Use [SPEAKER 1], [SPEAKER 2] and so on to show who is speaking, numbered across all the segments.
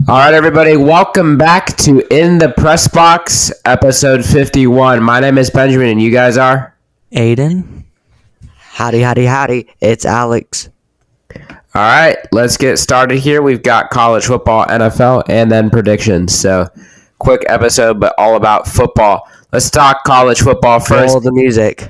[SPEAKER 1] All right, everybody, welcome back to In the Pressbox, episode 51. My name is Benjamin, and you guys are?
[SPEAKER 2] Aiden.
[SPEAKER 3] Howdy. It's Alex.
[SPEAKER 1] All right, let's get started here. We've got college football, NFL, and then predictions. So, quick episode, but all about football. Let's talk college football first.
[SPEAKER 3] Roll the music.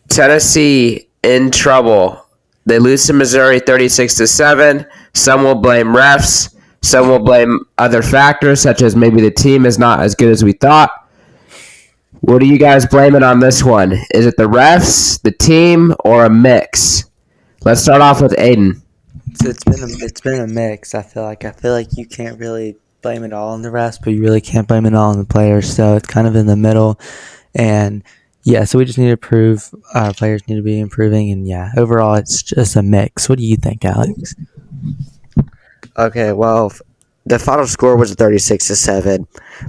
[SPEAKER 1] Tennessee in trouble. They lose to Missouri 36-7. Some will blame refs. Some will blame other factors, such as maybe the team is not as good as we thought. What are you guys blaming on this one? Is it the refs, the team, or a mix? Let's start off with Aiden.
[SPEAKER 2] It's been a mix. I feel like you can't really blame it all on the refs, but you really can't blame it all on the players. So it's kind of in the middle. And yeah, so we just need to improve. Our players need to be improving, and yeah, overall it's just a mix. What do you think, Alex?
[SPEAKER 3] Okay, well, the final score was 36-7,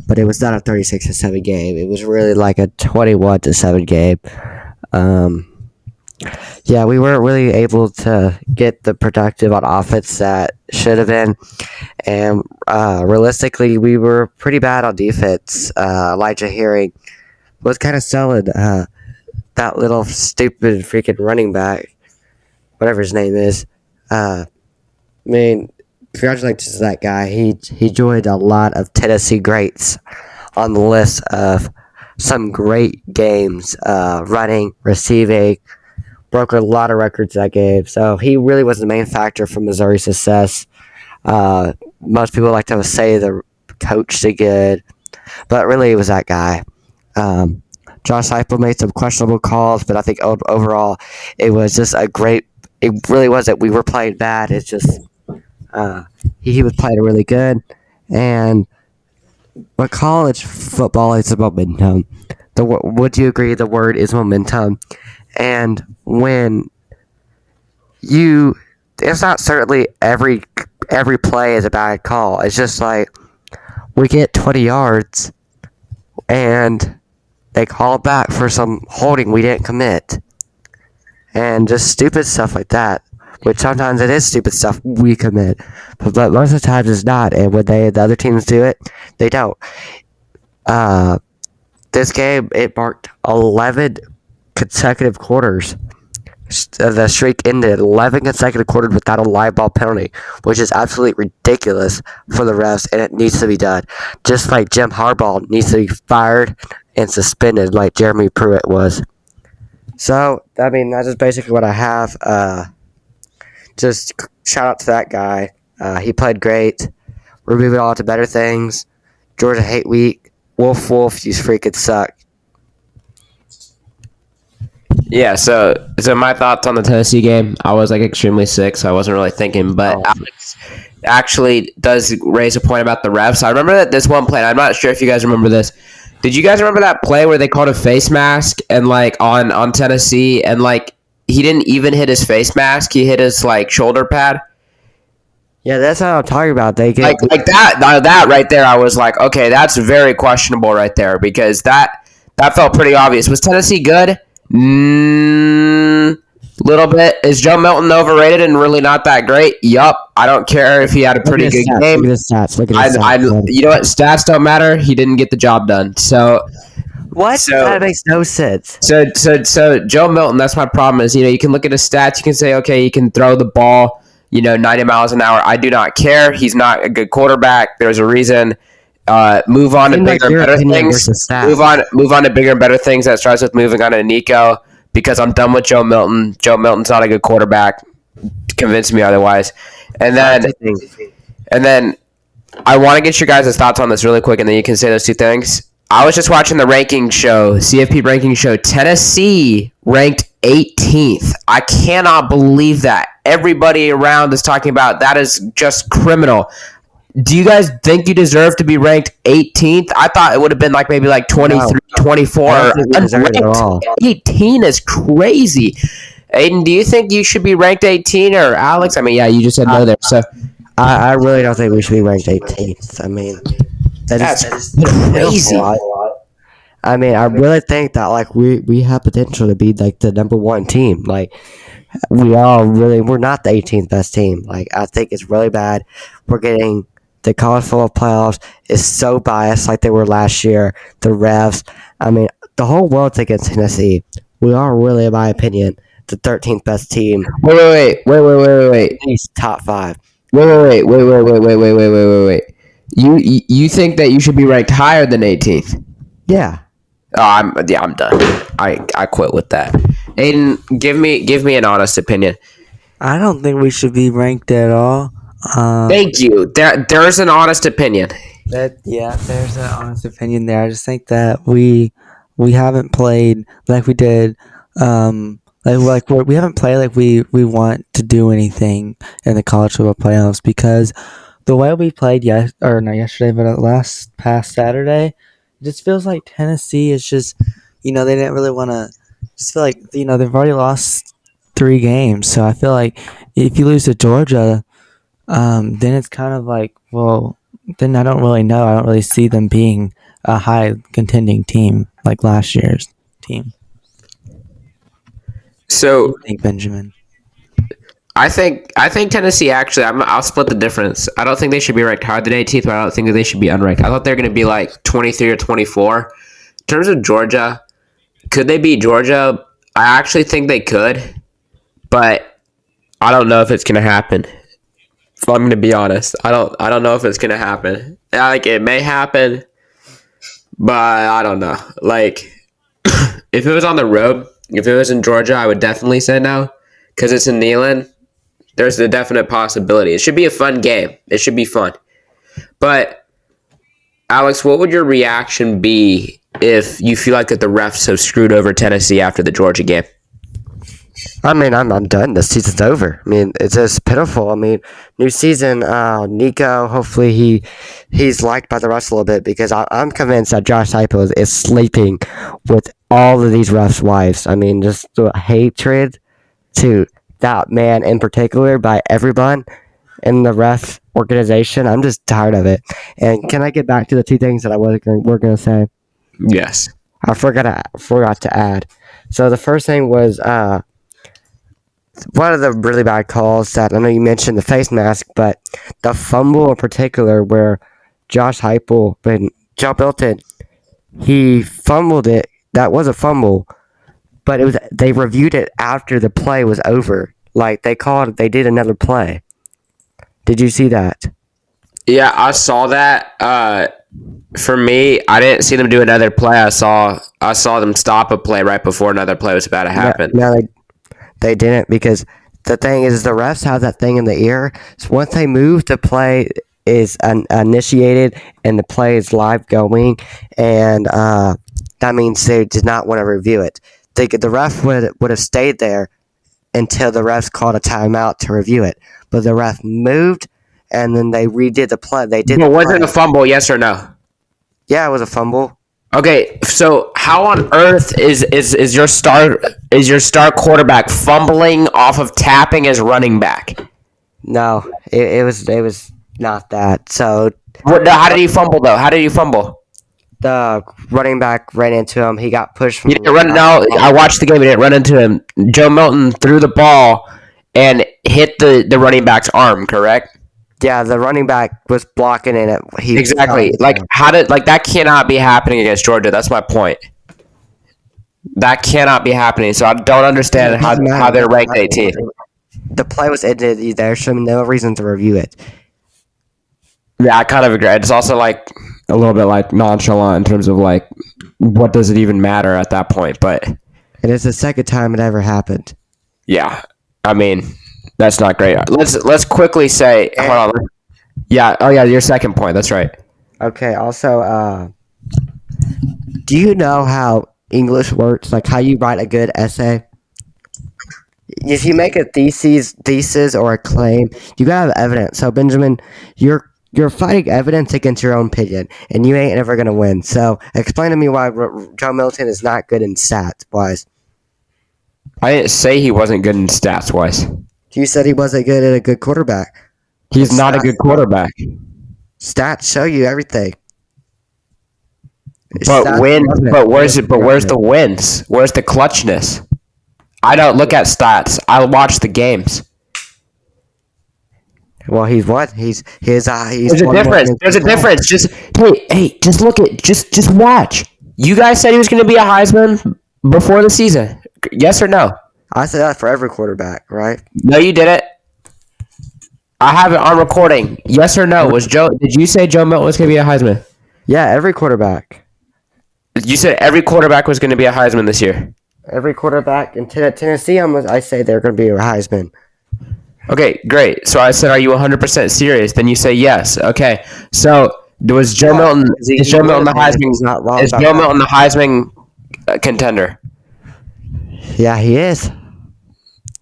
[SPEAKER 3] but it was not a 36-7 game. It was really like a 21-7 game. Yeah, we weren't really able to get the productive on offense that should have been, and realistically, we were pretty bad on defense. Elijah Herring was kind of selling that little stupid freaking running back, whatever his name is. Congratulations to that guy. He joined a lot of Tennessee greats on the list of some great games, running, receiving, broke a lot of records that game. So he really was the main factor for Missouri's success. Most people like to say the coach did good, but really it was that guy. Josh Heupel made some questionable calls, but I think overall it was just it really wasn't. We were playing bad. It's just he was playing really good. And but college football is a momentum. Would you agree the word is momentum? And when it's not certainly every play is a bad call. It's just like we get 20 yards and they call back for some holding we didn't commit. And just stupid stuff like that. Which sometimes it is stupid stuff we commit. But most of the times it's not. And when the other teams do it, they don't. This game, it marked 11 consecutive quarters. The streak ended 11 consecutive quarters without a live ball penalty, which is absolutely ridiculous for the refs, and it needs to be done. Just like Jim Harbaugh needs to be fired and suspended like Jeremy Pruitt was. So, I mean, that's just basically what I have. Just shout out to that guy. He played great. We're moving on to better things. Georgia Hate Week. Wolf, you freaking suck.
[SPEAKER 1] Yeah, so my thoughts on the Tennessee game. I was extremely sick, so I wasn't really thinking. But Alex actually does raise a point about the refs. I remember that this one play. I'm not sure if you guys remember this. Did you guys remember that play where they called a face mask and on Tennessee and he didn't even hit his face mask? He hit his shoulder pad.
[SPEAKER 3] Yeah, that's what I'm talking about. They get
[SPEAKER 1] that right there. I was like, okay, that's very questionable right there because that felt pretty obvious. Was Tennessee good? Little bit. Is Joe Milton overrated and really not that great? Yup. I don't care if he had a pretty good game.
[SPEAKER 3] Look at his stats.
[SPEAKER 1] You know what? Stats don't matter. He didn't get the job done. So
[SPEAKER 3] what? That makes no sense.
[SPEAKER 1] So Joe Milton, that's my problem is, you can look at his stats. You can say, okay, he can throw the ball, 90 miles an hour. I do not care. He's not a good quarterback. There's a reason. Move on to bigger and better things. Move on to bigger and better things. That starts with moving on to Nico because I'm done with Joe Milton. Joe Milton's not a good quarterback. Convince me otherwise. And then I want to get your guys' thoughts on this really quick, and then you can say those two things. I was just watching the CFP ranking show. Tennessee ranked 18th. I cannot believe that. Everybody around is talking about that is just criminal. Do you guys think you deserve to be ranked 18th? I thought it would have been maybe 23, 24. Unranked. 18 is crazy. Aiden, do you think you should be ranked 18 or Alex? I mean, yeah, you just said no there. So
[SPEAKER 3] I really don't think we should be ranked 18th. I mean,
[SPEAKER 1] That's
[SPEAKER 3] pitiful.
[SPEAKER 1] crazy.
[SPEAKER 3] I mean, I really think that like we have potential to be like the number one team. Like we're not the 18th best team. Like I think it's really bad. We're getting the college football playoffs is so biased like they were last year. The refs. I mean, the whole world's against Tennessee. We are really, in my opinion, the 13th best team.
[SPEAKER 1] Wait.
[SPEAKER 3] At least top 5.
[SPEAKER 1] Wait. You think that you should be ranked higher than 18th?
[SPEAKER 3] Yeah.
[SPEAKER 1] Oh, I'm done. I quit with that. Aiden, give me an honest opinion.
[SPEAKER 2] I don't think we should be ranked at all.
[SPEAKER 1] Thank you. There's an honest opinion.
[SPEAKER 2] There's an honest opinion there. I just think that we haven't played like we did. We haven't played like we want to do anything in the college football playoffs because the way we played not yesterday, but past Saturday, it just feels like Tennessee is just, they didn't really want to. Just feel like they've already lost 3 games, so I feel like if you lose to Georgia, then it's kind of like, well, then I don't really know. I don't really see them being a high contending team like last year's team.
[SPEAKER 1] So
[SPEAKER 2] What do you think, Benjamin?
[SPEAKER 1] I think Tennessee actually. I'll split the difference. I don't think they should be ranked higher than 18th, but I don't think that they should be unranked. I thought they were going to be like 23 or 24. In terms of Georgia, could they beat Georgia? I actually think they could, but I don't know if it's going to happen. If I'm going to be honest, I don't know if it's going to happen. Like it may happen, but I don't know. Like if it was on the road, if it was in Georgia, I would definitely say no because it's in Neyland. There's a definite possibility. It should be a fun game. It should be fun. But, Alex, what would your reaction be if you feel like that the refs have screwed over Tennessee after the Georgia game?
[SPEAKER 3] I mean, I'm done. The season's over. I mean, it's just pitiful. I mean, new season. Nico, hopefully he's liked by the refs a little bit because I'm convinced that Josh Heupel is sleeping with all of these refs' wives. I mean, just the hatred to that man in particular by everyone in the ref organization. I'm just tired of it. And can I get back to the 2 things that we're going to say?
[SPEAKER 1] Yes.
[SPEAKER 3] I forgot to add. So the first thing was one of the really bad calls that I know you mentioned the face mask, but the fumble in particular where Josh Heupel and Joe Milton, he fumbled it. That was a fumble. But they reviewed it after the play was over. Like they did another play. Did you see that?
[SPEAKER 1] Yeah, I saw that. For me, I didn't see them do another play. I saw them stop a play right before another play was about to happen.
[SPEAKER 3] No, they didn't because the thing is the refs have that thing in the ear. So once they move, the play is initiated and the play is live going, and that means they did not want to review it. The ref would have stayed there until the refs called a timeout to review it. But the ref moved, and then they redid the play. They did.
[SPEAKER 1] But was it a fumble? Yes or no?
[SPEAKER 3] Yeah, it was a fumble.
[SPEAKER 1] Okay, so how on earth is your star quarterback fumbling off of tapping his running back?
[SPEAKER 3] No, it was not that. So
[SPEAKER 1] How did he fumble though? How did he fumble?
[SPEAKER 3] the running back ran into him. He got pushed from.
[SPEAKER 1] He didn't run. No, I watched the game. He didn't run into him. Joe Milton threw the ball and hit the running back's arm. Correct.
[SPEAKER 3] Yeah, the running back was blocking it.
[SPEAKER 1] Exactly. Like that cannot be happening against Georgia. That's my point. That cannot be happening. So I don't understand how they're ranked 18th.
[SPEAKER 3] The play was ended. There should be no reason to review it.
[SPEAKER 1] Yeah, I kind of agree. It's also like a little bit like nonchalant in terms of like what does it even matter at that point. But
[SPEAKER 3] it is the second time it ever happened.
[SPEAKER 1] Yeah, I mean that's not great. Let's quickly say. Hold on. Yeah. Oh yeah, your second point. That's right.
[SPEAKER 3] Okay. Also, do you know how English works? Like how you write a good essay? If you make a thesis or a claim, you gotta have evidence. So Benjamin, you're fighting evidence against your own opinion, and you ain't ever gonna win. So explain to me why Joe Milton is not good in stats wise.
[SPEAKER 1] I didn't say he wasn't good in stats wise.
[SPEAKER 3] You said he wasn't good at a good quarterback.
[SPEAKER 1] He's not a good quarterback.
[SPEAKER 3] Stats show you everything.
[SPEAKER 1] But where's it? But where's the wins? Where's the clutchness? I don't look at stats. I watch the games.
[SPEAKER 3] Well, he's what? He's
[SPEAKER 1] There's a difference. There's a difference. Just just look at just watch. You guys said he was going to be a Heisman before the season. Yes or no?
[SPEAKER 3] I said that for every quarterback, right?
[SPEAKER 1] No, you didn't. I have it on recording. Yes or no? Did you say Joe Milton was going to be a Heisman?
[SPEAKER 3] Yeah, every quarterback.
[SPEAKER 1] You said every quarterback was going to be a Heisman this year.
[SPEAKER 3] Every quarterback in Tennessee, I say they're going to be a Heisman.
[SPEAKER 1] Okay, great. So I said, are you 100% serious? Then you say yes. Okay. So was Joe Milton? Is Joe Milton the Heisman? Is Joe Milton the Heisman contender?
[SPEAKER 3] Yeah, he is.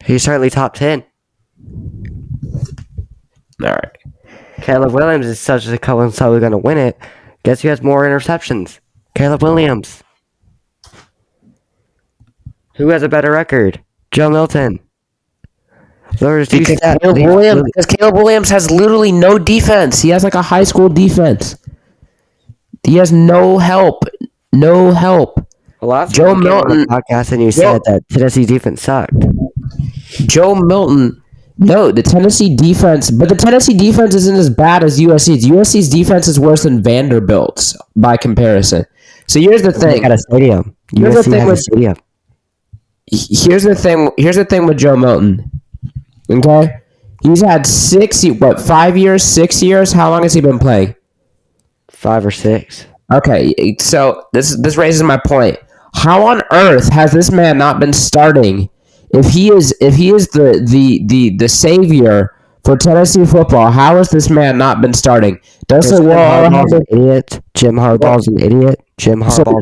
[SPEAKER 3] He's certainly top 10.
[SPEAKER 1] All right.
[SPEAKER 3] Caleb Williams is such a so going to win it. Guess who has more interceptions? Caleb Williams. Who has a better record? Joe Milton.
[SPEAKER 1] Because Caleb Williams has literally no defense. He has like a high school defense. He has no help. No help.
[SPEAKER 3] Joe Milton podcast and you said that Tennessee defense sucked.
[SPEAKER 1] Joe Milton. No, the Tennessee defense, but the Tennessee defense isn't as bad as USC's. USC's defense is worse than Vanderbilt's by comparison. So here's the thing.
[SPEAKER 3] Got a stadium. USC has a stadium.
[SPEAKER 1] Here's the thing with Joe Milton. Okay, he's had 5 years, 6 years. How long has he been playing?
[SPEAKER 3] 5 or 6.
[SPEAKER 1] Okay, so this raises my point. How on earth has this man not been starting? If he is the savior for Tennessee football, how has this man not been starting?
[SPEAKER 3] Jim Harbaugh's an idiot. Jim Harbaugh's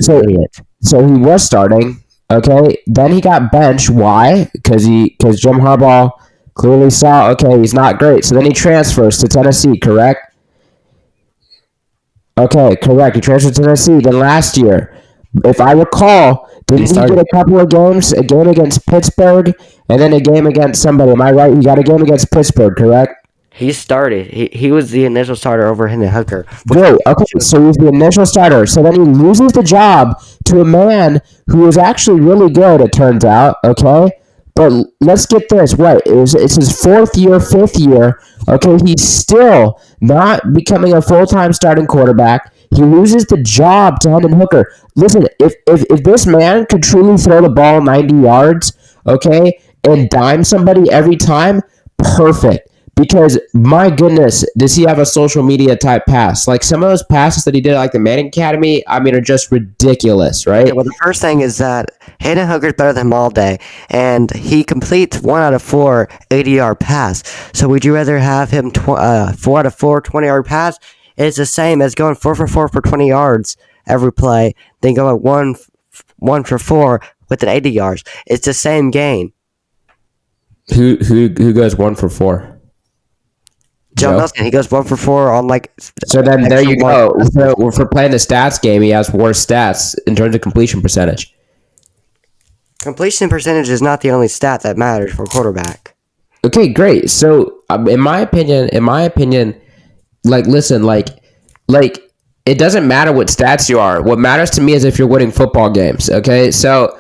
[SPEAKER 3] an idiot.
[SPEAKER 1] So he was starting. Okay, then he got benched. Why? Because Jim Harbaugh clearly saw, okay, he's not great. So then he transfers to Tennessee, correct? Okay, correct. He transferred to Tennessee. Then last year, if I recall, didn't he get a couple of games? A game against Pittsburgh and then a game against somebody. Am I right? He got a game against Pittsburgh, correct?
[SPEAKER 3] He started. He was the initial starter over Hendon Hooker.
[SPEAKER 1] Great. Okay, so he's the initial starter. So then he loses the job to a man who is actually really good, it turns out, okay? But let's get this right. It's his 4th year, 5th year. Okay, he's still not becoming a full-time starting quarterback. He loses the job to Hendon Hooker. Listen, if this man could truly throw the ball 90 yards, okay, and dime somebody every time, perfect. Because, my goodness, does he have a social media type pass? Like, some of those passes that he did at, like, the Manning Academy, I mean, are just ridiculous, right?
[SPEAKER 3] Okay, well, the first thing is that Hendon Hooker's better than him all day, and he completes 1 out of 4 80-yard pass. So would you rather have him 4 out of 4 20-yard pass? It's the same as going 4 for 4 for 20 yards every play, then going 1 for 4 with an 80 yards. It's the same gain.
[SPEAKER 1] Who goes 1 for 4?
[SPEAKER 3] Joe Milton, he goes 1 for 4 on like.
[SPEAKER 1] So then there you go. So for playing the stats game, he has worse stats in terms of completion percentage.
[SPEAKER 3] Completion percentage is not the only stat that matters for a quarterback.
[SPEAKER 1] Okay, great. So in my opinion, like listen, like it doesn't matter what stats you are. What matters to me is if you're winning football games. Okay, so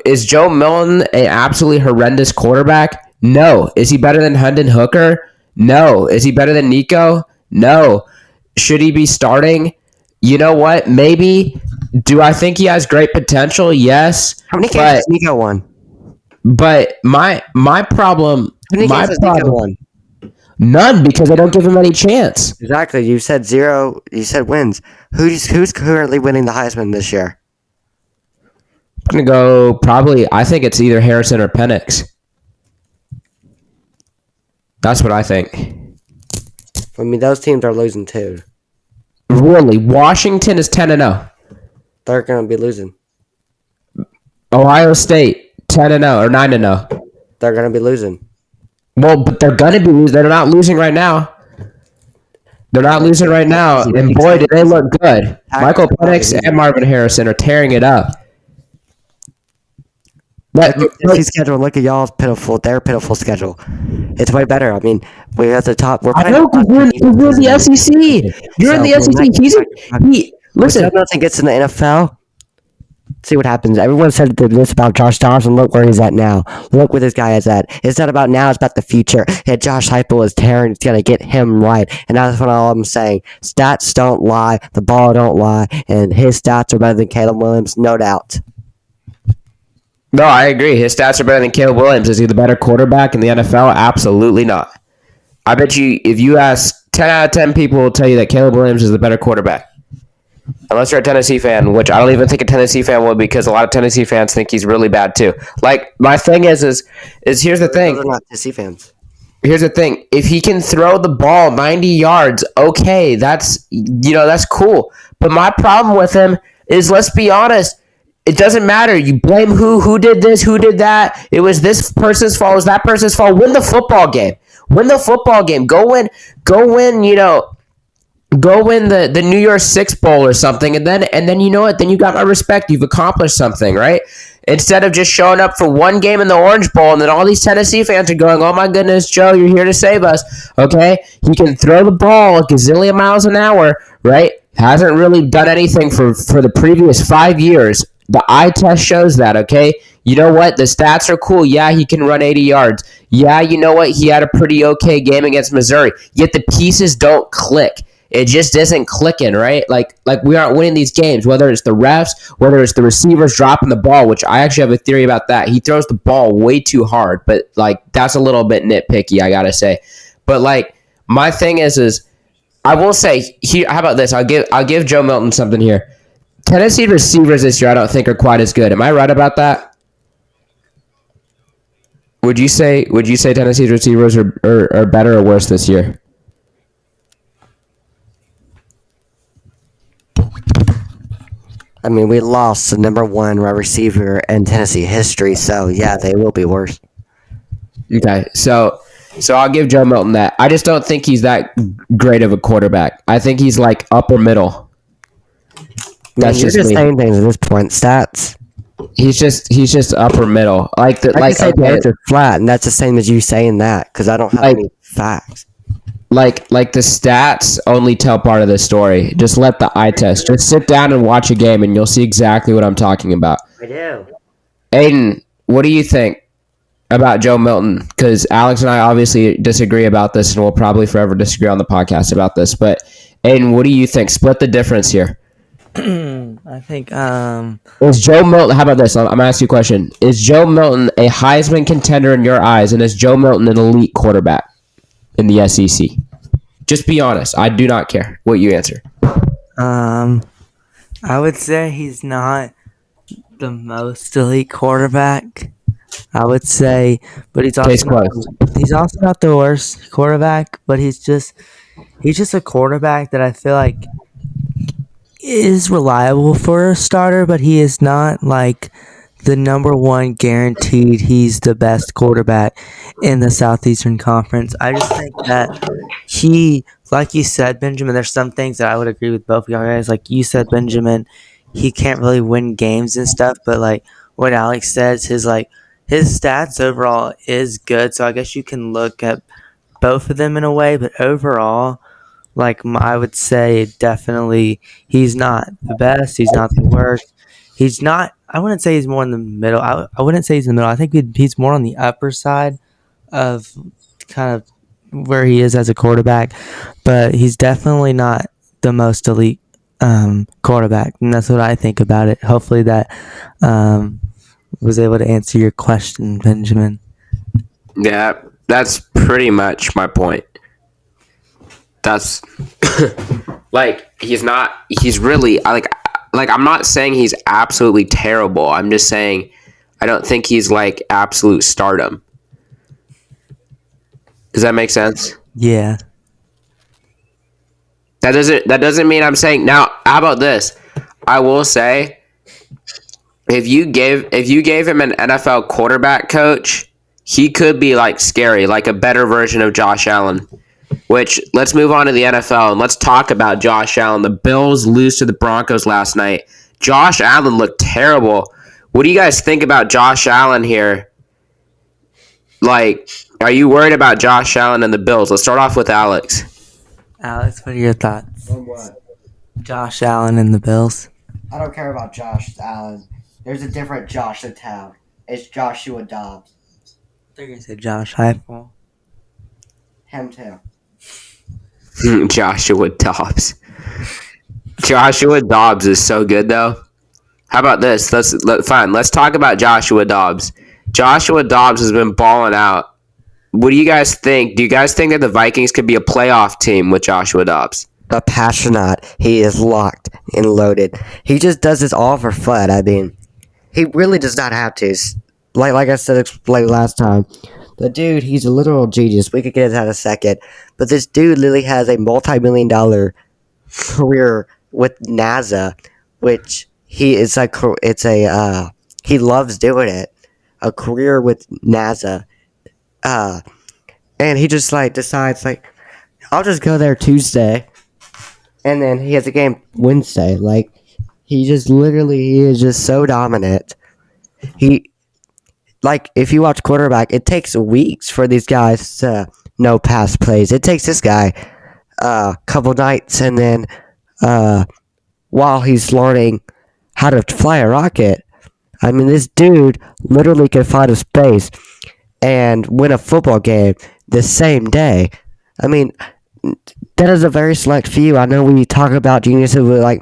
[SPEAKER 1] is Joe Milton an absolutely horrendous quarterback? No. Is he better than Hendon Hooker? No. Is he better than Nico? No. Should he be starting? You know what? Maybe. Do I think he has great potential? Yes.
[SPEAKER 3] How many games has Nico won?
[SPEAKER 1] But my problem.
[SPEAKER 3] How many games has Nico won?
[SPEAKER 1] None, because I don't give him any chance.
[SPEAKER 3] Exactly. You said 0. You said wins. Who's currently winning the Heisman this year?
[SPEAKER 1] I'm gonna go probably. I think it's either Harrison or Penix. That's what I think.
[SPEAKER 3] I mean, those teams are losing too.
[SPEAKER 1] Really, Washington is 10-0.
[SPEAKER 3] They're gonna be losing.
[SPEAKER 1] Ohio State 10-0 or 9-0.
[SPEAKER 3] They're gonna be losing.
[SPEAKER 1] Well, but they're gonna be losing. They're not losing right now. They're not losing right now, and boy, do they look good. Michael Penix and Marvin Harrison are tearing it up.
[SPEAKER 3] Look at Tennessee's schedule. Look at y'all's their pitiful schedule. It's way better. I mean, we have the top.
[SPEAKER 1] I know, because you're in the SEC. You're in the SEC. Listen,
[SPEAKER 3] But nothing gets in the NFL. See what happens. Everyone said this about Josh Johnson. Look where he's at now. Look where this guy is at. It's not about now. It's about the future. And Josh Heupel is tearing. It's gonna get him right. And that's what all I'm saying. Stats don't lie. The ball don't lie. And his stats are better than Caleb Williams, no doubt.
[SPEAKER 1] no, I agree. His stats are better than Caleb Williams. Is he the better quarterback in the NFL? Absolutely not. I bet you if you ask 10 out of 10 people will tell you that Caleb Williams is the better quarterback. Unless you're a Tennessee fan, which I don't even think a Tennessee fan would, because a lot of Tennessee fans think he's really bad too. Like, my thing is here's the thing.
[SPEAKER 3] Those are not Tennessee fans.
[SPEAKER 1] Here's the thing. If he can throw the ball 90 yards, okay, that's cool. But my problem with him is, let's be honest, it doesn't matter. You blame who did this, who did that. It was this person's fault, it was that person's fault. Win the football game. Win the football game. Go win, go win the New Year's Six Bowl or something, and then you know what? Then you got my respect. You've accomplished something, right? Instead of just showing up for one game in the Orange Bowl, and then all these Tennessee fans are going, "Oh my goodness, Joe, you're here to save us." Okay, he can throw the ball a gazillion miles an hour, right? Hasn't really done anything for the previous 5 years. The eye test shows that. Okay, you know what? The stats are cool. Yeah, he can run 80 yards. Yeah, you know what? He had a pretty okay game against Missouri. Yet the pieces don't click. It just isn't clicking, right? Like we aren't winning these games, whether it's the refs, whether it's the receivers dropping the ball, which I actually have a theory about that. He throws the ball way too hard, but like that's a little bit nitpicky, I gotta say. But like my thing is I will say here. How about this? I'll give Joe Milton something here. Tennessee receivers this year, I don't think are quite as good. Am I right about that? Would you say Tennessee's receivers are better or worse this year?
[SPEAKER 3] I mean, we lost the number one wide receiver in Tennessee history, so yeah, they will be worse.
[SPEAKER 1] Okay, so I'll give Joe Milton that. I just don't think he's that great of a quarterback. I think he's like upper middle.
[SPEAKER 3] That's you're just saying things at this point. Stats.
[SPEAKER 1] He's just upper middle. Like
[SPEAKER 3] say Darius is flat, and that's the same as you saying that because I don't have any facts.
[SPEAKER 1] Like the stats only tell part of the story. Just let the eye test. Just sit down and watch a game, and you'll see exactly what I'm talking about.
[SPEAKER 3] I do.
[SPEAKER 1] Aiden, what do you think about Joe Milton? Because Alex and I obviously disagree about this, and we'll probably forever disagree on the podcast about this. But Aiden, what do you think? Split the difference here.
[SPEAKER 2] I think
[SPEAKER 1] is Joe Milton? How about this? I'm gonna ask you a question. Is Joe Milton a Heisman contender in your eyes, and is Joe Milton an elite quarterback in the SEC? Just be honest. I do not care what you answer.
[SPEAKER 2] I would say he's not the most elite quarterback. I would say, but he's also not the worst quarterback. But he's just a quarterback that I feel like is reliable for a starter, but he is not like the number one guaranteed he's the best quarterback in the Southeastern Conference. I just think that he, like you said, Benjamin, there's some things that I would agree with both of y'all guys. Like you said, Benjamin, he can't really win games and stuff, but like what Alex says, his stats overall is good. So I guess you can look at both of them in a way, but overall, I would say definitely he's not the best. He's not the worst. He's not. I wouldn't say he's more in the middle. I wouldn't say he's in the middle. I think he's more on the upper side of kind of where he is as a quarterback. But he's definitely not the most elite quarterback, and that's what I think about it. Hopefully that was able to answer your question, Benjamin.
[SPEAKER 1] Yeah, that's pretty much my point. That's he's really I'm not saying he's absolutely terrible. I'm just saying I don't think he's like absolute stardom. Does that make sense?
[SPEAKER 2] Yeah.
[SPEAKER 1] That doesn't mean I'm saying now. How about this? I will say if you gave him an NFL quarterback coach, he could be like scary, like a better version of Josh Allen. Which, let's move on to the NFL, and let's talk about Josh Allen. The Bills lose to the Broncos last night. Josh Allen looked terrible. What do you guys think about Josh Allen here? Like, are you worried about Josh Allen and the Bills? Let's start off with Alex.
[SPEAKER 2] Alex, what are your thoughts?
[SPEAKER 3] On what?
[SPEAKER 2] Josh Allen and the Bills.
[SPEAKER 3] I don't care about Josh Allen. There's a different Josh in town. It's Joshua Dobbs.
[SPEAKER 2] They're gonna say Josh Heupel.
[SPEAKER 3] Him too.
[SPEAKER 1] Joshua Dobbs. Joshua Dobbs is so good though. How about this? Fine. Let's talk about Joshua Dobbs. Joshua Dobbs has been balling out. What do you guys think? Do you guys think that the Vikings could be a playoff team with Joshua Dobbs?
[SPEAKER 3] The Passionate. He is locked and loaded. He just does this all for fun. I mean, he really does not have to. Like I said like last time, the dude, he's a literal genius. We could get into that in a second. But this dude literally has a multi-million-dollar career with NASA, which he loves doing it. A career with NASA. And he just like decides like, I'll just go there Tuesday, and then he has a game Wednesday. Like, he is just so dominant. If you watch quarterback, it takes weeks for these guys to know pass plays. It takes this guy a couple nights, and then while he's learning how to fly a rocket, I mean, this dude literally can find a space and win a football game the same day. I mean, that is a very select few. I know we talk about geniuses with like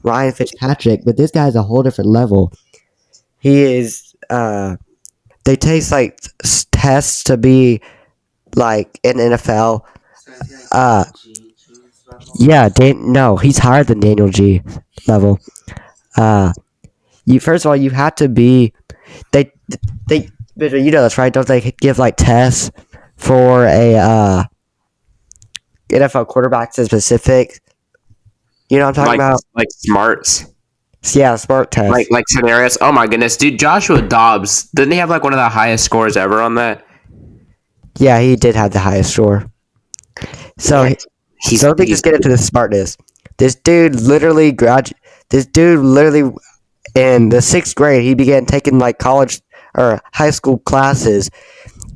[SPEAKER 3] Ryan Fitzpatrick, but this guy's a whole different level. He is. They take like tests to be like in NFL. Yeah, no, he's higher than Daniel G level. First of all, you have to be. They you know this, right? Don't they give like tests for a NFL quarterbacks in specific? You know what I'm talking about?
[SPEAKER 1] Like smarts.
[SPEAKER 3] Yeah, smart test.
[SPEAKER 1] Like scenarios. Oh my goodness, dude! Joshua Dobbs, didn't he have like one of the highest scores ever on that?
[SPEAKER 3] Yeah, he did have the highest score. So don't think just get into the smartness. This dude literally in the 6th grade, he began taking like college or high school classes.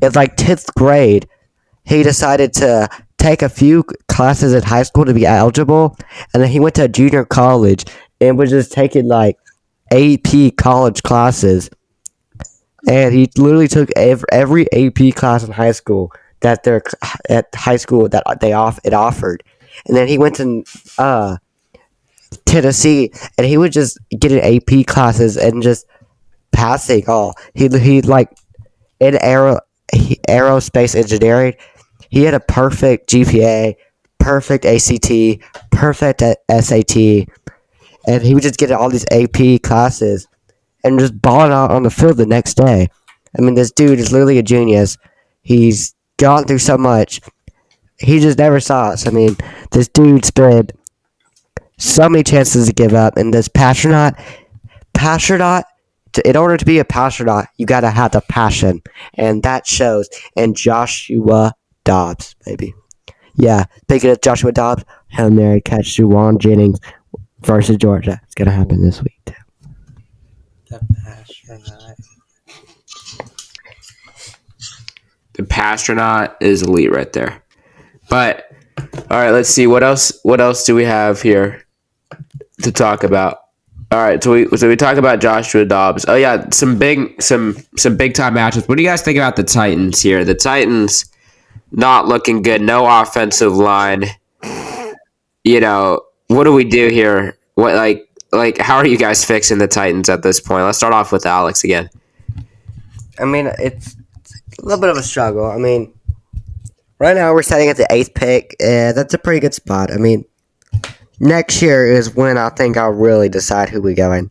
[SPEAKER 3] In like 10th grade, he decided to take a few classes in high school to be eligible, and then he went to junior college and was just taking like AP college classes. And he literally took every AP class in high school that it offered. And then he went to Tennessee, and he would just get in AP classes and just passing all. He like in aerospace engineering, he had a perfect GPA, perfect ACT, perfect SAT, and he would just get in all these AP classes and just balling out on the field the next day. I mean, this dude is literally a genius. He's gone through so much. He just never saw us. I mean, this dude's been so many chances to give up, and this passionate, in order to be a passionate, you gotta have the passion, and that shows in Joshua Dobbs, baby. Yeah, speaking of Joshua Dobbs, Hail Mary catch Juwan Jennings versus Georgia. It's gonna happen this week too.
[SPEAKER 1] The Pastronaut is elite right there. But all right, let's see what else do we have here to talk about. All right, so we talk about Joshua Dobbs. Oh yeah, some big time matchups. What do you guys think about the Titans here? The Titans not looking good. No offensive line. You know, what do we do here? What like how are you guys fixing the Titans at this point? Let's start off with Alex again.
[SPEAKER 3] I mean, it's a little bit of a struggle. I mean, right now we're sitting at the 8th pick, and that's a pretty good spot. I mean, next year is when I think I'll really decide who we go in.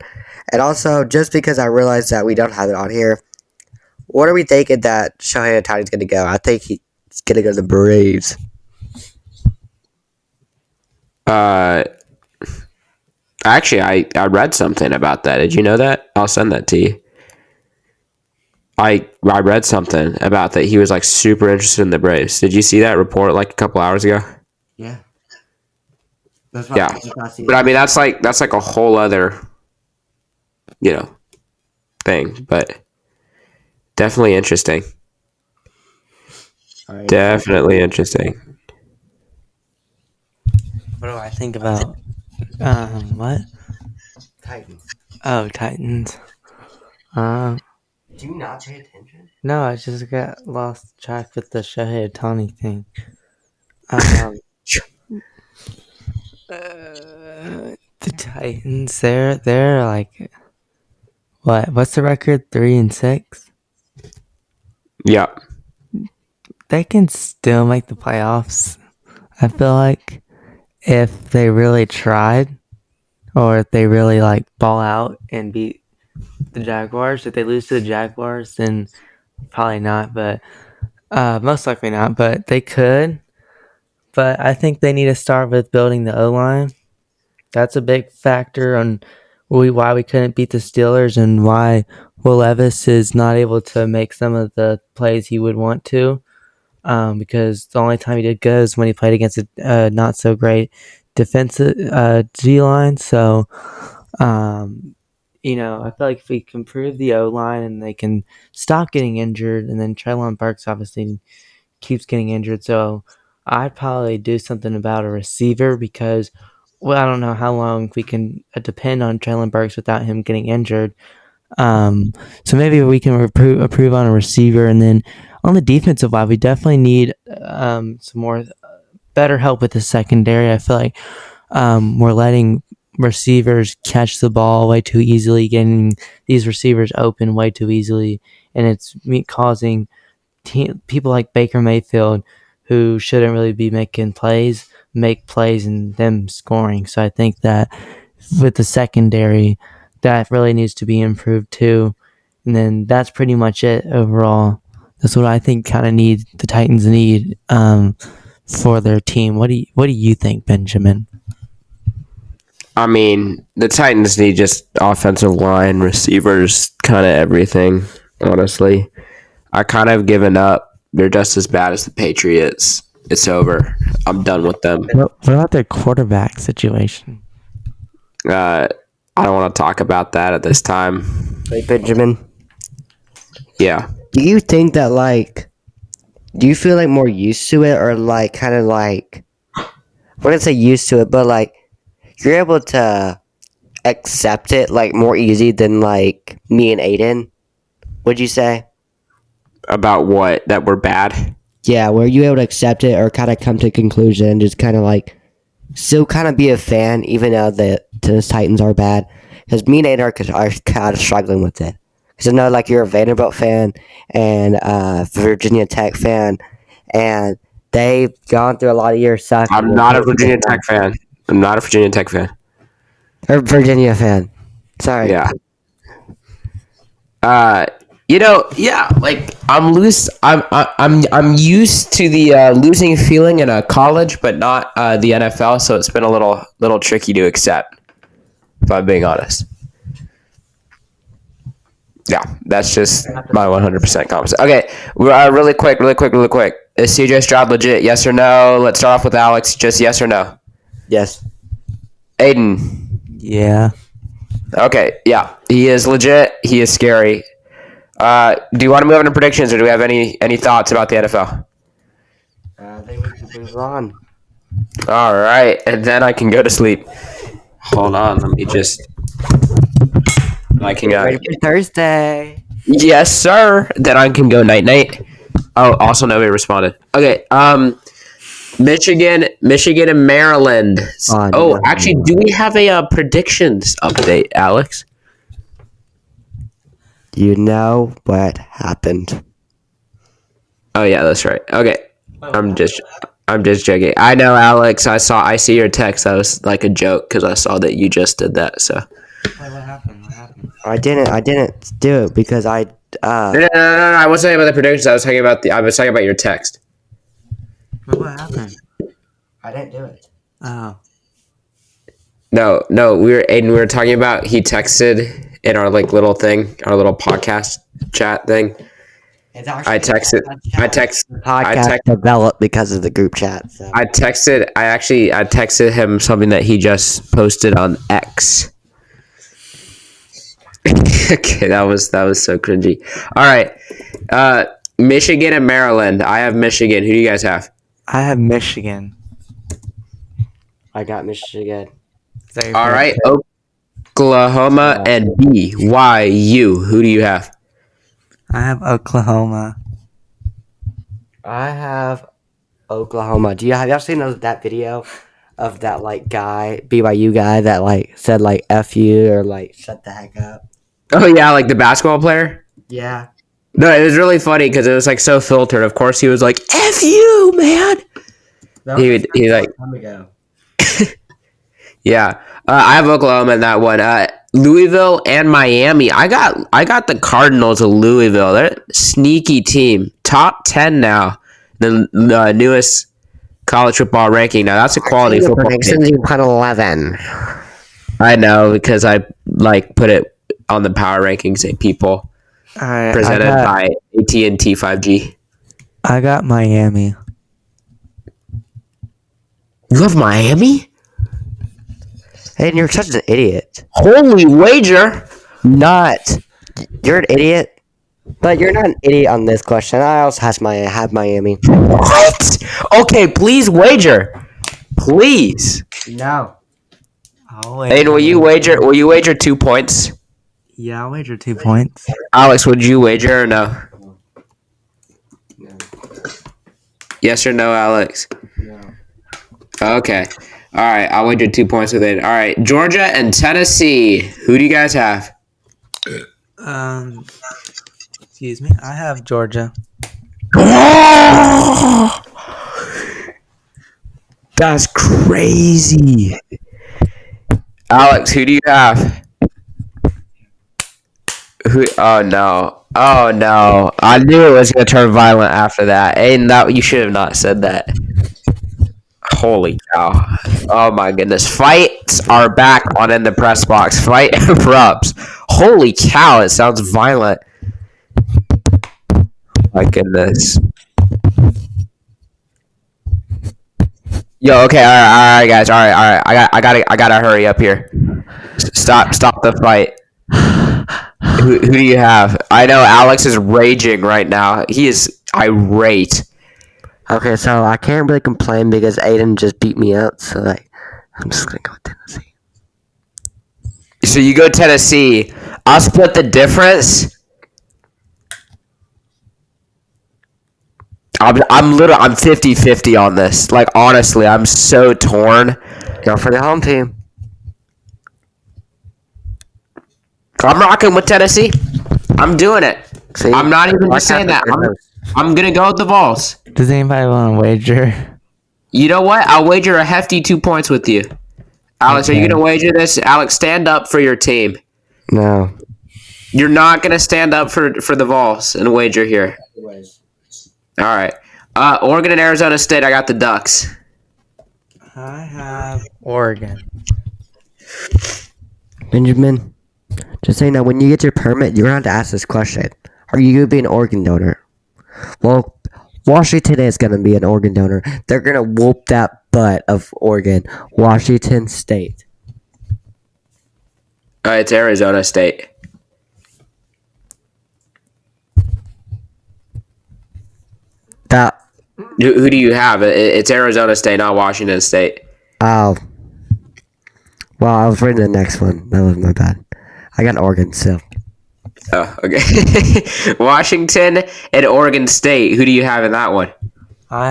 [SPEAKER 3] And also, just because I realized that we don't have it on here, what are we thinking that Shohei Ohtani's going to go? I think he's going to go to the Braves.
[SPEAKER 1] Actually, I read something about that. Did you know that? I'll send that to you. I read something about that. He was like super interested in the Braves. Did you see that report like a couple hours ago?
[SPEAKER 3] Yeah.
[SPEAKER 1] Yeah. But I mean, that's like a whole other, thing. But definitely interesting.
[SPEAKER 2] Right.
[SPEAKER 1] Definitely interesting.
[SPEAKER 2] What do I think about What?
[SPEAKER 3] Titans.
[SPEAKER 2] Oh, Titans. Um,
[SPEAKER 3] Do you not pay attention?
[SPEAKER 2] no, I just got lost track with the Shohei Ohtani thing. Um, the Titans, they're like what? What's the record? 3-6.
[SPEAKER 1] Yeah.
[SPEAKER 2] They can still make the playoffs. I feel like if they really tried, or if they really like ball out and beat the Jaguars. If they lose to the Jaguars, then probably not. But most likely not. But they could. But I think they need to start with building the O line. That's a big factor on why we couldn't beat the Steelers and why Will Levis is not able to make some of the plays he would want to. Because the only time he did good is when he played against a not so great defensive G line. So, I feel like if we can improve the O line and they can stop getting injured, and then Treylon Burks obviously keeps getting injured. So I'd probably do something about a receiver because, well, I don't know how long we can depend on Treylon Burks without him getting injured. So maybe we can improve on a receiver, and then on the defensive line, we definitely need some more better help with the secondary. I feel like we're letting receivers catch the ball way too easily, getting these receivers open way too easily, and it's causing people like Baker Mayfield, who shouldn't really be making plays, make plays and them scoring. So I think that with the secondary, that really needs to be improved too. And then that's pretty much it overall. That's what I think the Titans need for their team. What do you think, Benjamin?
[SPEAKER 1] I mean, the Titans need just offensive line, receivers, kind of everything, honestly. I kind of given up. They're just as bad as the Patriots. It's over. I'm done with them.
[SPEAKER 2] What about their quarterback situation?
[SPEAKER 1] I don't want to talk about that at this time.
[SPEAKER 3] Hey, Benjamin.
[SPEAKER 1] Yeah.
[SPEAKER 3] Do you think that, do you feel like more used to it, or kind of I wouldn't say used to it, but you're able to accept it more easy than me and Aiden? Would you say?
[SPEAKER 1] About what? That we're bad?
[SPEAKER 3] Yeah, were you able to accept it or kind of come to a conclusion and just kind of still kind of be a fan even though the Tennessee Titans are bad? Because me and Aiden are kind of struggling with it. Because I know you're a Vanderbilt fan and a Virginia Tech fan, and they've gone through a lot of years sucking.
[SPEAKER 1] I'm not a Virginia Tech fan. I'm not a Virginia Tech fan.
[SPEAKER 3] Or Virginia fan. Sorry.
[SPEAKER 1] Yeah. Yeah, I'm loose. I'm used to the losing feeling in a college, but not the NFL. So it's been a little tricky to accept, if I'm being honest. Yeah, that's just my 100% comment. Okay, really quick. Is CJ Stroud legit? Yes or no? Let's start off with Alex. Just yes or no?
[SPEAKER 3] Yes.
[SPEAKER 1] Aiden.
[SPEAKER 2] Yeah.
[SPEAKER 1] Okay, yeah, he is legit. He is scary. Do you want to move on to predictions, or do we have any thoughts about the NFL?
[SPEAKER 3] I think we can move on.
[SPEAKER 1] All right, and then I can go to sleep. Hold on, let me just. I can go.
[SPEAKER 3] Ready for Thursday.
[SPEAKER 1] Yes, sir. Then I can go night. Oh, also nobody responded. Okay. Michigan, and Maryland.
[SPEAKER 3] No.
[SPEAKER 1] Actually, do we have a predictions update, Alex?
[SPEAKER 3] You know what happened.
[SPEAKER 1] Oh yeah, that's right. Okay. I'm just joking. I know, Alex. I see your text. That was like a joke because I saw that you just did that. So.
[SPEAKER 2] What happened?
[SPEAKER 3] I didn't do it because I.
[SPEAKER 1] No. I wasn't talking about the predictions. I was talking about your text.
[SPEAKER 2] What happened?
[SPEAKER 3] I didn't do it.
[SPEAKER 2] Oh.
[SPEAKER 1] No. We were talking about. He texted in our little thing, our little podcast chat thing. I texted.
[SPEAKER 3] Podcast developed because of the group chat. So.
[SPEAKER 1] I texted him something that he just posted on X. Okay, that was so cringy. All right, Michigan and Maryland. I have Michigan. Who do you guys have?
[SPEAKER 2] I have Michigan.
[SPEAKER 3] I got Michigan.
[SPEAKER 1] All right, Oklahoma and BYU. Who do you have?
[SPEAKER 2] I have Oklahoma.
[SPEAKER 3] I have Oklahoma. Do you have y'all seen that video of that like guy, BYU guy that like said like F you or like shut the heck up?
[SPEAKER 1] Oh yeah, like the basketball player.
[SPEAKER 3] Yeah.
[SPEAKER 1] No, it was really funny because it was like so filtered. Of course, he was like "F you, man." He like
[SPEAKER 3] time ago.
[SPEAKER 1] yeah. I have Oklahoma in that one. Louisville and Miami. I got the Cardinals of Louisville. They're a sneaky team. Top 10 now. The newest college football ranking. Now that's a quality football team.
[SPEAKER 3] You put 11.
[SPEAKER 1] I know because I like put it on the power rankings. People presented by AT&T 5G.
[SPEAKER 2] I got Miami.
[SPEAKER 1] You have Miami?
[SPEAKER 3] And you're such an idiot.
[SPEAKER 1] Holy wager!
[SPEAKER 3] You're an idiot. But you're not an idiot on this question. I also have Miami.
[SPEAKER 1] What? Okay, please wager. Please.
[SPEAKER 3] No.
[SPEAKER 1] Aiden, will you wager? Will you wager 2 points?
[SPEAKER 2] Yeah, I'll wager 2 points.
[SPEAKER 1] Alex, would you wager or no? Yes or no, Alex?
[SPEAKER 3] No.
[SPEAKER 1] Okay. All right. I'll wager 2 points with it. All right. Georgia and Tennessee. Who do you guys have?
[SPEAKER 2] Excuse me. I have Georgia.
[SPEAKER 1] That's crazy. Alex, who do you have? Who? Oh no. Oh no. I knew it was gonna turn violent after that. Aiden, you should have not said that. Holy cow. Oh my goodness. Fights are back on In the Press Box. Fight erupts. Holy cow, it sounds violent. My goodness. Yo, okay, all right, guys, all right. I gotta hurry up here. Stop the fight. Who do you have? I know Alex is raging right now. He is irate.
[SPEAKER 3] Okay, so I can't really complain because Aiden just beat me out. So like, I'm just gonna go with Tennessee.
[SPEAKER 1] So you go Tennessee. I'll split the difference. I'm 50-50 on this. Like honestly, I'm so torn.
[SPEAKER 3] Go for the home team.
[SPEAKER 1] I'm rocking with Tennessee. I'm doing it.
[SPEAKER 3] See,
[SPEAKER 1] I'm not even just saying that. I'm gonna go with the Vols.
[SPEAKER 2] Does anybody want to wager?
[SPEAKER 1] You know what? I'll wager a hefty 2 points with you. Alex,
[SPEAKER 2] Okay.
[SPEAKER 1] Are you gonna wager this? Alex, stand up for your team.
[SPEAKER 3] No.
[SPEAKER 1] You're not gonna stand up for the Vols and wager here. All right. Oregon and Arizona State. I got the Ducks.
[SPEAKER 2] I have Oregon.
[SPEAKER 3] Benjamin, just saying that when you get your permit, you're going to have to ask this question. Are you going to be an organ donor? Well, Washington is going to be an organ donor. They're going to whoop that butt of Oregon. Washington State.
[SPEAKER 1] It's Arizona State.
[SPEAKER 3] That.
[SPEAKER 1] Who do you have? It's Arizona State, not Washington State.
[SPEAKER 3] Oh. Well, I was reading the next one. That was my bad. I got Oregon still.
[SPEAKER 1] Oh, okay. Washington and Oregon State. Who do you have in that one?
[SPEAKER 2] I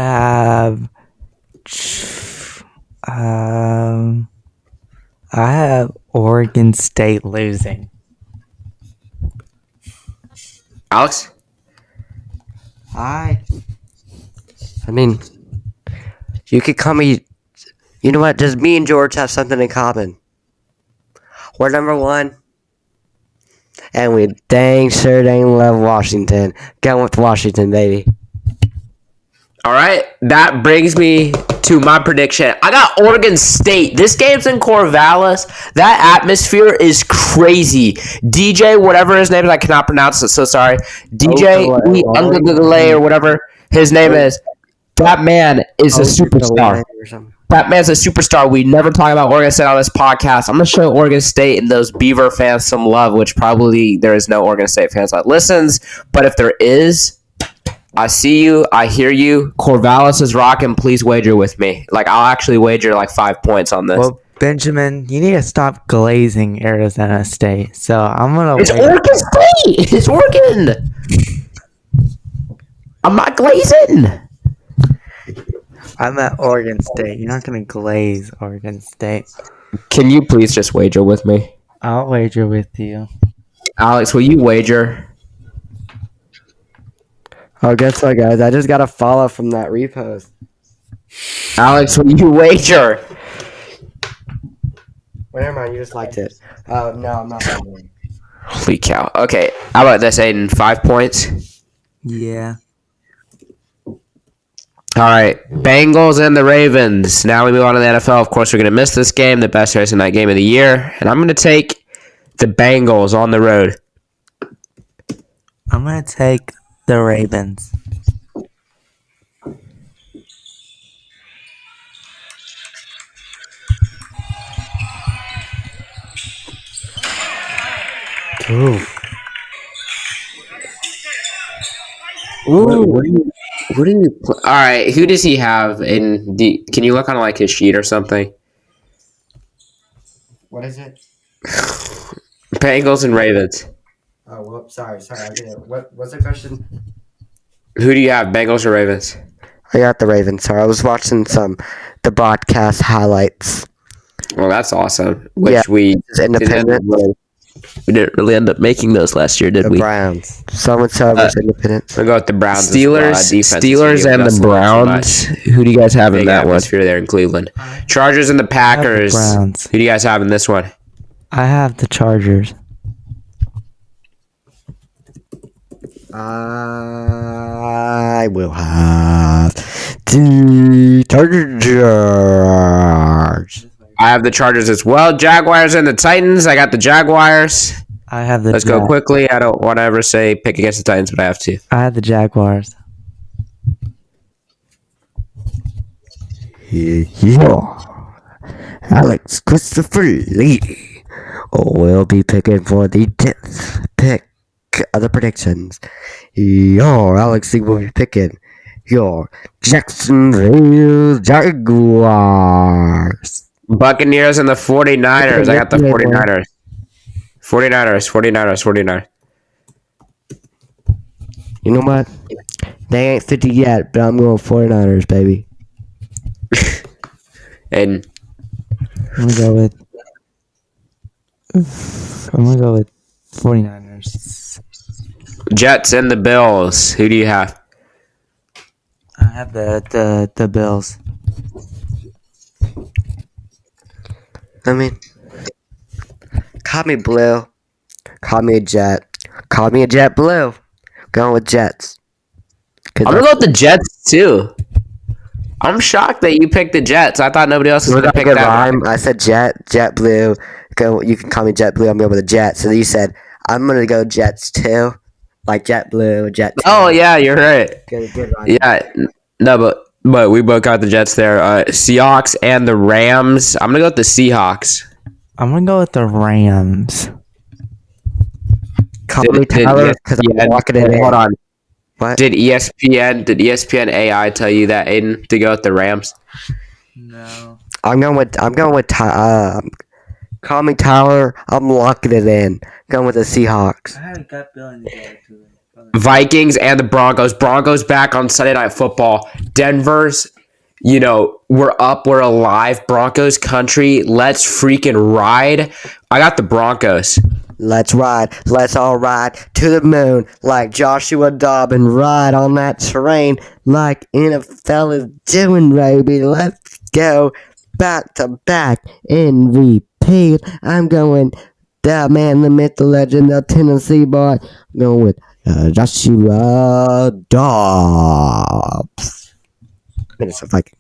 [SPEAKER 2] have Oregon State losing.
[SPEAKER 1] Alex?
[SPEAKER 3] I mean, you could call me. You know what? Just me and George have something in common. We're number one. And we dang love Washington. Going with Washington, baby.
[SPEAKER 1] All right. That brings me to my prediction. I got Oregon State. This game's in Corvallis. That atmosphere is crazy. DJ, whatever his name is, I cannot pronounce it, so sorry. DJ Ungagale or whatever his name is. That man is a superstar. That man's a superstar. We never talk about Oregon State on this podcast. I'm going to show Oregon State and those Beaver fans some love, which probably there is no Oregon State fans that listens. But if there is, I see you. I hear you. Corvallis is rocking. Please wager with me. Like, I'll actually wager like 5 points on this.
[SPEAKER 2] Well, Benjamin, you need to stop glazing Arizona State. So I'm gonna
[SPEAKER 1] It's
[SPEAKER 2] wait.
[SPEAKER 1] Oregon State. It's Oregon. I'm not glazing.
[SPEAKER 2] I'm at Oregon State. You're not gonna glaze Oregon State.
[SPEAKER 1] Can you please just wager with me?
[SPEAKER 2] I'll wager with you.
[SPEAKER 1] Alex, will you wager?
[SPEAKER 3] Oh, guess what, guys? I just got a follow from that repost.
[SPEAKER 1] Alex, will you wager?
[SPEAKER 3] Well, never mind. You just liked it. No, I'm not wondering.
[SPEAKER 1] Holy cow. Okay, how about this, Aiden? 5 points.
[SPEAKER 2] Yeah.
[SPEAKER 1] All right, Bengals and the Ravens. Now we move on to the NFL. Of course, we're going to miss this game, the best Thursday night game of the year. And I'm going to take the Bengals on the road.
[SPEAKER 2] I'm gonna take the Ravens.
[SPEAKER 3] Ooh.
[SPEAKER 1] Who do you all right, who does he have? Can you look on like his sheet or something?
[SPEAKER 3] What is it?
[SPEAKER 1] Bengals and Ravens.
[SPEAKER 3] Oh, well, sorry. I get it. What's the question?
[SPEAKER 1] Who do you have, Bengals or Ravens?
[SPEAKER 3] I got the Ravens. Sorry, I was watching the broadcast highlights.
[SPEAKER 1] Well, that's awesome. Which
[SPEAKER 3] Yeah,
[SPEAKER 1] we
[SPEAKER 3] Independent.
[SPEAKER 1] didn't really end up making those last year, did
[SPEAKER 3] The
[SPEAKER 1] we?
[SPEAKER 3] Browns. So versus Independent.
[SPEAKER 1] We'll go with the Browns.
[SPEAKER 3] Steelers
[SPEAKER 1] and the Browns. Who do you guys have in that one? Atmosphere there in Cleveland. Chargers and the Packers.
[SPEAKER 2] Browns.
[SPEAKER 1] Who do you guys have in this one?
[SPEAKER 2] I have the Chargers.
[SPEAKER 3] I will have the Chargers.
[SPEAKER 1] I have the Chargers as well. Jaguars and the Titans. I got the Jaguars.
[SPEAKER 2] I have the.
[SPEAKER 1] Let's go quickly. I don't want to ever say pick against the Titans, but I have to.
[SPEAKER 2] I have the Jaguars.
[SPEAKER 3] Yeah. Alex Christopher Lee will be picking for the 10th pick of the predictions. Your Alex Lee will be picking your Jacksonville Jaguars.
[SPEAKER 1] Buccaneers and the 49ers. I got the 49ers. 49ers.
[SPEAKER 3] You know what? They ain't 50 yet, but I'm going 49ers, baby.
[SPEAKER 1] And
[SPEAKER 2] I'm gonna go with 49ers.
[SPEAKER 1] Jets and the Bills. Who do you have?
[SPEAKER 2] I have the Bills.
[SPEAKER 3] I mean, call me blue. Call me a jet. Call me a jet blue. Going with Jets.
[SPEAKER 1] I'm gonna go with the Jets too. I'm shocked that you picked the Jets. I thought nobody else was gonna pick that.
[SPEAKER 3] Rhyme? I said jet blue. Go. You can call me jet blue. I'm going with the Jets. So you said I'm gonna go Jets too, like jet blue, jet.
[SPEAKER 1] Oh yeah, you're right.
[SPEAKER 3] Good rhyme.
[SPEAKER 1] Yeah, no, but we both got the Jets there. Seahawks and the Rams. I'm gonna go with the Seahawks.
[SPEAKER 2] I'm gonna go with the Rams.
[SPEAKER 3] Call me Tyler because I'm walking it in.
[SPEAKER 1] Hold on.
[SPEAKER 3] What?
[SPEAKER 1] Did ESPN AI tell you that, Aiden, to go with the Rams?
[SPEAKER 2] No.
[SPEAKER 3] I'm going with call me Tyler. I'm locking it in. Going with the Seahawks.
[SPEAKER 2] I had a gut feeling to go to it.
[SPEAKER 1] Vikings and the Broncos. Broncos back on Sunday Night Football. Denver's, we're up, we're alive. Broncos country. Let's freaking ride. I got the Broncos.
[SPEAKER 3] Let's ride. Let's all ride to the moon like Joshua Dobbin. Ride on that train like NFL is doing, baby. Let's go back to back MVP. I'm going the man, the myth, the legend, the Tennessee boy. I'm going with Joshua Dobbs. Minnesota Vikings.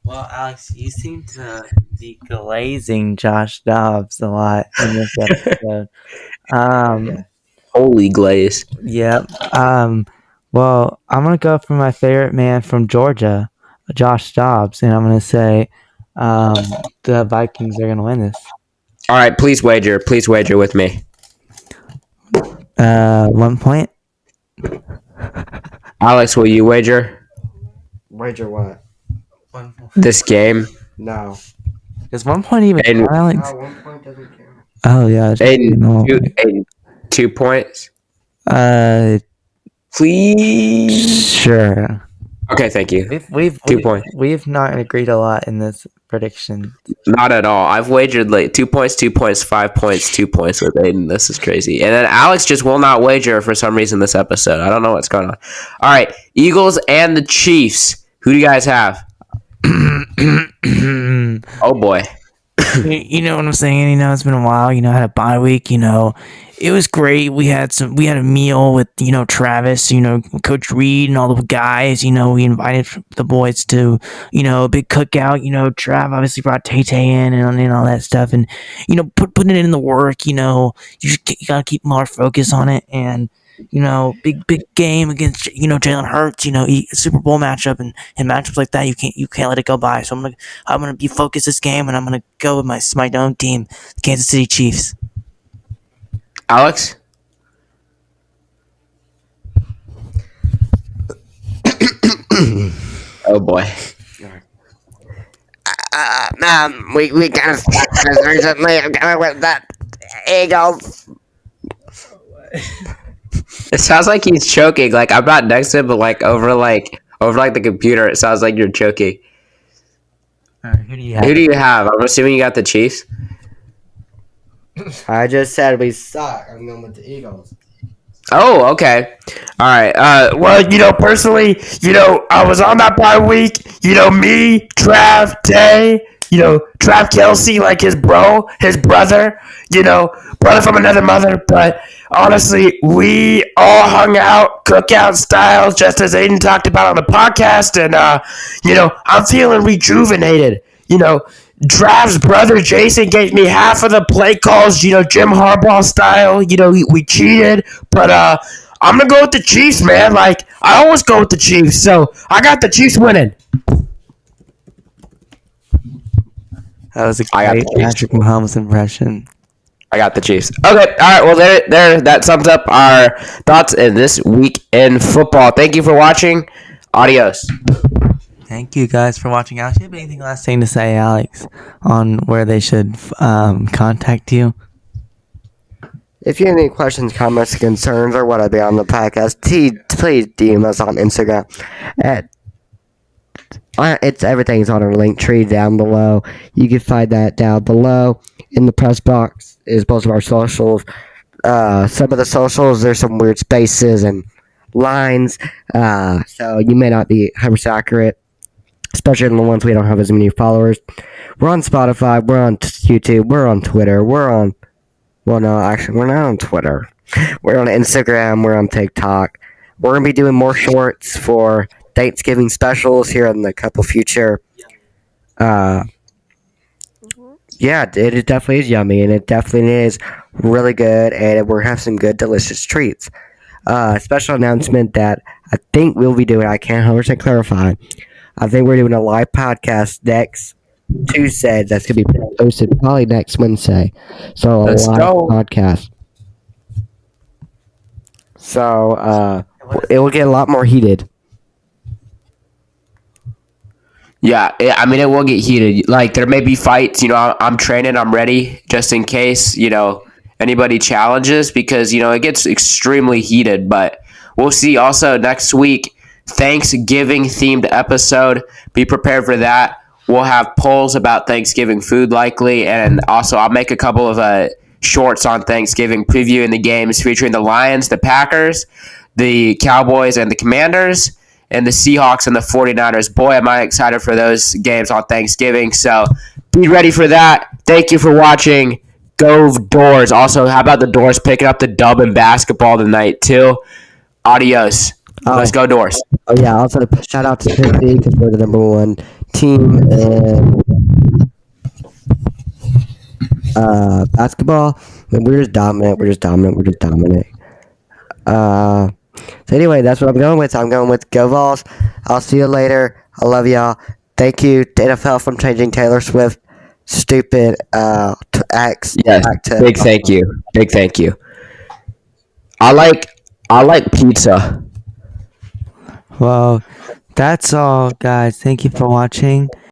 [SPEAKER 2] Well, Alex, you seem to be glazing Josh Dobbs a lot in this episode.
[SPEAKER 1] Holy glaze.
[SPEAKER 2] Yep. Well, I'm gonna go for my favorite man from Georgia, Josh Dobbs, and I'm gonna say the Vikings are gonna win this.
[SPEAKER 1] All right, please wager. Please wager with me.
[SPEAKER 2] 1 point.
[SPEAKER 1] Alex, will you wager
[SPEAKER 3] Wager what?
[SPEAKER 1] this game?
[SPEAKER 3] No.
[SPEAKER 2] Does 1 point even
[SPEAKER 1] And
[SPEAKER 2] count, Alex?
[SPEAKER 3] 1 point doesn't count.
[SPEAKER 2] Oh yeah.
[SPEAKER 1] Aiden, 2 points. Please.
[SPEAKER 2] Sure.
[SPEAKER 1] Okay, thank you.
[SPEAKER 2] We've
[SPEAKER 1] 2 points.
[SPEAKER 2] we've not agreed a lot in this prediction.
[SPEAKER 1] Not at all. I've wagered like 2 points, 2 points, 5 points, 2 points with Aiden. This is crazy. And then Alex just will not wager for some reason this episode. I don't know what's going on. All right, Eagles and the Chiefs. Who do you guys have? Oh boy.
[SPEAKER 4] You know what I'm saying? It's been a while. I had a bye week. It was great. We had a meal with, Travis, Coach Reed and all the guys. We invited the boys to, a big cookout. Trav obviously brought Tay in and all that stuff. And, putting it in the work, you got to keep more focus on it. And, big game against, Jalen Hurts, Super Bowl matchup and matchups like that. You can't let it go by. So I'm gonna be focused this game, and I'm gonna go with my own team, the Kansas City Chiefs.
[SPEAKER 1] Alex? Oh boy.
[SPEAKER 3] We kind of stuck this recently. I'm going with that Eagles.
[SPEAKER 1] It sounds like he's choking. Like I'm not next to him, but over the computer, it sounds like you're choking.
[SPEAKER 2] All right, who do you have?
[SPEAKER 1] Who do you have? I'm assuming you got the Chiefs.
[SPEAKER 3] I just said we suck. I'm going with the Eagles.
[SPEAKER 1] Oh, okay. All right.
[SPEAKER 4] Well, personally, I was on that bye week. Me, Trav, Tay, Trav Kelsey, like his brother, brother from another mother. But honestly, we all hung out cookout style, just as Aiden talked about on the podcast. And, I'm feeling rejuvenated. Trav's brother Jason gave me half of the play calls, Jim Harbaugh style. We cheated, but I'm gonna go with the Chiefs, man. Like I always go with the Chiefs, so I got the Chiefs winning.
[SPEAKER 2] That was a
[SPEAKER 1] I got
[SPEAKER 2] great
[SPEAKER 1] the Chiefs.
[SPEAKER 2] Patrick Mahomes impression.
[SPEAKER 1] I got the Chiefs. Okay, all right. Well, there. That sums up our thoughts in this week in football. Thank you for watching. Adios.
[SPEAKER 2] Thank you guys for watching. Alex, you have anything last thing to say, Alex, on where they should contact you?
[SPEAKER 3] If you have any questions, comments, concerns, or want to be on the podcast, please DM us on Instagram. Everything's on our link tree down below. You can find that down below. In the press box is most of our socials. Some of the socials, there's some weird spaces and lines, so you may not be 100% accurate, especially in the ones we don't have as many followers. We're on Spotify, we're on YouTube, we're on Twitter, we're not on Twitter. We're on Instagram, we're on TikTok. We're going to be doing more shorts for Thanksgiving specials here in the couple future. Yeah, it definitely is yummy, and it definitely is really good, and we're having some good, delicious treats. Special announcement that I think we'll be doing, I can't 100% clarify. I think we're doing a live podcast next Tuesday that's going to be posted probably next Wednesday. So
[SPEAKER 1] Let's
[SPEAKER 3] a live
[SPEAKER 1] go.
[SPEAKER 3] podcast. So it will get a lot more heated.
[SPEAKER 1] Yeah, I mean, it will get heated. Like, there may be fights. I'm training. I'm ready just in case, anybody challenges because, it gets extremely heated. But we'll see. Also, next week, Thanksgiving-themed episode. Be prepared for that. We'll have polls about Thanksgiving food likely. And also, I'll make a couple of shorts on Thanksgiving previewing the games featuring the Lions, the Packers, the Cowboys, and the Commanders, and the Seahawks and the 49ers. Boy, am I excited for those games on Thanksgiving. So be ready for that. Thank you for watching. Go Doors. Also, how about the Doors picking up the dub in basketball tonight, too? Adios. Let's go Doors.
[SPEAKER 3] Oh, yeah, also shout out to Tennessee because we're the number one team in basketball. And we're just dominant. So anyway, that's what I'm going with. I'm going with Go Vols. I'll see you later. I love y'all. Thank you to NFL from changing Taylor Swift stupid to X.
[SPEAKER 1] Yes,
[SPEAKER 3] back to
[SPEAKER 1] big thank you. Big thank you. I like pizza.
[SPEAKER 2] Well, that's all, guys. Thank you for watching.